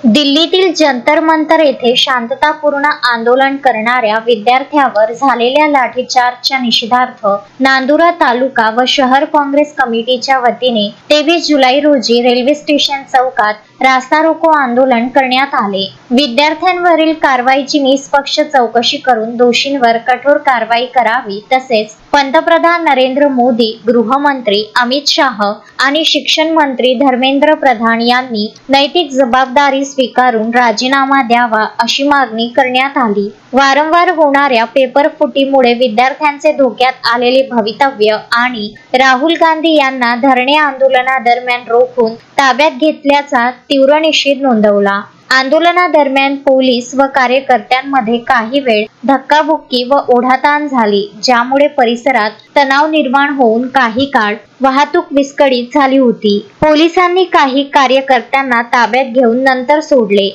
दिल्लीतील जंतर मंतर येथे शांततापूर्ण आंदोलन करणाऱ्या विद्यार्थ्यांवर झालेल्या लाठीचार्जच्या निषेधार्थ नांदुरा तालुका व शहर काँग्रेस कमिटीच्या वतीने 23 जुलै रोजी रेल्वे स्टेशन चौकात रास्ता रोको आंदोलन करण्यात आले। विद्यार्थ्यांवरील कारवाईची निष्पक्ष चौकशी करून दोषींवर कठोर कारवाई करावी, तसेच पंतप्रधान नरेंद्र मोदी, गृहमंत्री अमित शाह आणि शिक्षण मंत्री धर्मेंद्र प्रधान यांनी नैतिक जबाबदारी स्वीकारून राजीनामा द्यावा अशी मागणी करण्यात आली। वारंवार होणाऱ्या पेपर फुटीमुळे विद्यार्थ्यांचे धोक्यात आलेले भवितव्य आणि राहुल गांधी यांना धरणे आंदोलनादरम्यान रोखून ताब्यात घेतल्याचा तीव्र निषेध नोंदवला। आंदोलनादरम्यान पोलीस व कार्यकर्त्यांमध्ये काही वेळ धक्काबुक्की व ओढाताण झाली, ज्यामुळे परिसरात तणाव निर्माण होऊन काही काळ वाहतूक विस्कळीत झाली होती। पोलिसांनी काही कार्यकर्त्यांना ताब्यात घेऊन नंतर सोडले।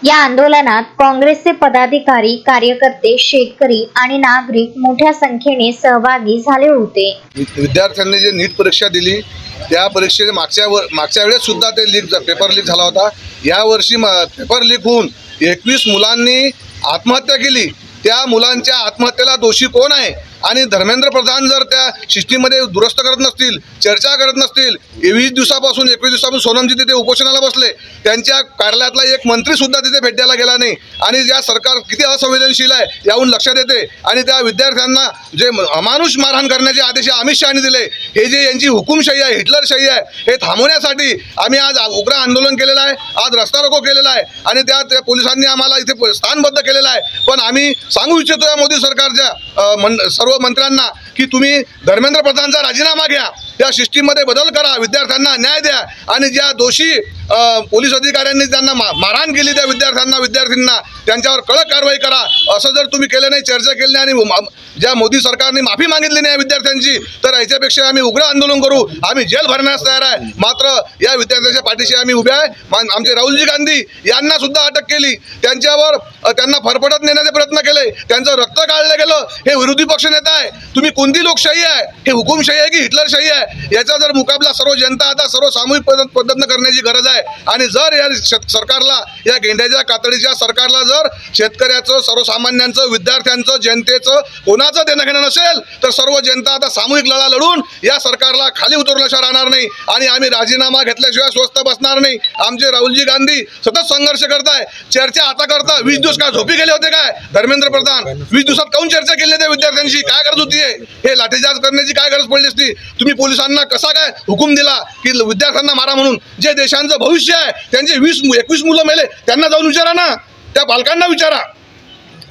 या आंदोलनात काँग्रेसचे पदाधिकारी, कार्यकर्ते, शेतकरी आणि नागरिक मोठ्या संख्येने सहभागी झाले होते। विद्यार्थ्यांनी जे नीट परीक्षा दिली त्या परीक्षेच्या मागच्या वेळेस सुद्धा ते पेपर लीक झाला होता। या वर्षी पेपर लीक होऊन 21 मुलांनी आत्महत्या केली। त्या मुलांच्या आत्महत्येला दोषी कोण आहे? आणि धर्मेंद्र प्रधान जर त्या सिस्टीममध्ये दुरुस्त करत नसतील, चर्चा करत नसतील, 21 दिवसापासून सोनमजी तिथे उपोषणाला बसले, त्यांच्या कार्यालयातला एक मंत्री सुद्धा तिथे भेट द्यायला गेला नाही। आणि या सरकार किती असंवेदनशील आहे याहून लक्षात येते। आणि त्या विद्यार्थ्यांना जे अमानुष मारहाण करण्याचे आदेश अमित शहानी दिले, हे जे यांची हुकुमशाही आहे, हिटलरशाही आहे, हे थांबवण्यासाठी आम्ही आज उग्र आंदोलन केलेलं आहे, आज रस्ता रोको केलेला आहे आणि त्या पोलिसांनी आम्हाला इथे स्थानबद्ध केलेलं आहे। पण आम्ही सांगू इच्छितो या मोदी सरकारच्या सर्व मंत्र्यांना की तुम्ही धर्मेंद्र प्रधानचा राजीनामा घ्या, या सिस्टीममध्ये बदल करा, विद्यार्थ्यांना न्याय द्या आणि ज्या दोषी पोलीस अधिकाऱ्यांनी त्यांना मारहाण केली त्या विद्यार्थ्यांना त्यांच्यावर कडक कारवाई करा। असं जर तुम्ही केलं नाही, चर्चा केली नाही आणि ज्या मोदी सरकारने माफी मागितली नाही विद्यार्थ्यांची, तर याच्यापेक्षा आम्ही उग्र आंदोलन करू, आम्ही जेल भरण्यास तयार आहे। मात्र या विद्यार्थ्यांच्या पाठीशी आम्ही उभे आहे। आमचे राहुलजी गांधी यांना सुद्धा अटक केली, त्यांना फरफटत नेण्याचे प्रयत्न केले, त्यांचं रक्त काढलं गेलं। हे विरोधी पक्ष नेता आहे, तुम्ही कोणती लोकशाही आहे? हे हुकुमशाही आहे की हिटलरशाही आहे? याचा जर मुकाबला सर्व जनता आता सर्व सामूहिक पद्धतीने करण्याची गरज आहे। आणि जर या सरकारला, या गेंड्याच्या कातडीच्या सरकारला जर शेतकऱ्याचं, सर्वसामान्यांचं, विद्यार्थ्यांचं, जनतेचं कोणाचं देणं घेणं नसेल, तर सर्व जनता आता सामूहिक लढा लढून या सरकारला खाली उतरल्याशिवाय राहणार नाही आणि आम्ही राजीनामा घेतल्याशिवाय स्वस्थ बसणार नाही। आमचे राहुलजी गांधी सतत संघर्ष करताय, चर्चा आता करता। 20 दिवस काय झोपी गेले होते काय धर्मेंद्र प्रधान? 20 दिवसात काऊन चर्चा केली त्या विद्यार्थ्यांशी? काय गरज होती? हे लाठीचार्ज करण्याची काय गरज पडली असती? तुम्ही पोलिसांना कसा काय हुकूम दिला की विद्यार्थ्यांना मारा म्हणून? जे देशांचं भविष्य आहे, त्यांचे 20-21 मुलं मेले, त्यांना जाऊन विचारा ना, त्या पालकांना विचारा।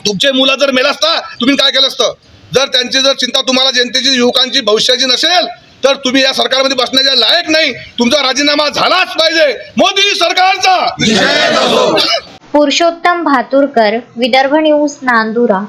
तुमचे मुलं जर मेला असता तुम्ही काय केलं असतं? जर त्यांची जर चिंता तुम्हाला जनतेची, युवकांची, भविष्याची नसेल तर तुम्ही या सरकारमध्ये बसण्याच्या लायक नाही। तुमचा राजीनामा झालाच पाहिजे मोदी सरकारचा। पुरुषोत्तम भातुरकर, विदर्भ न्यूज, नांदुरा।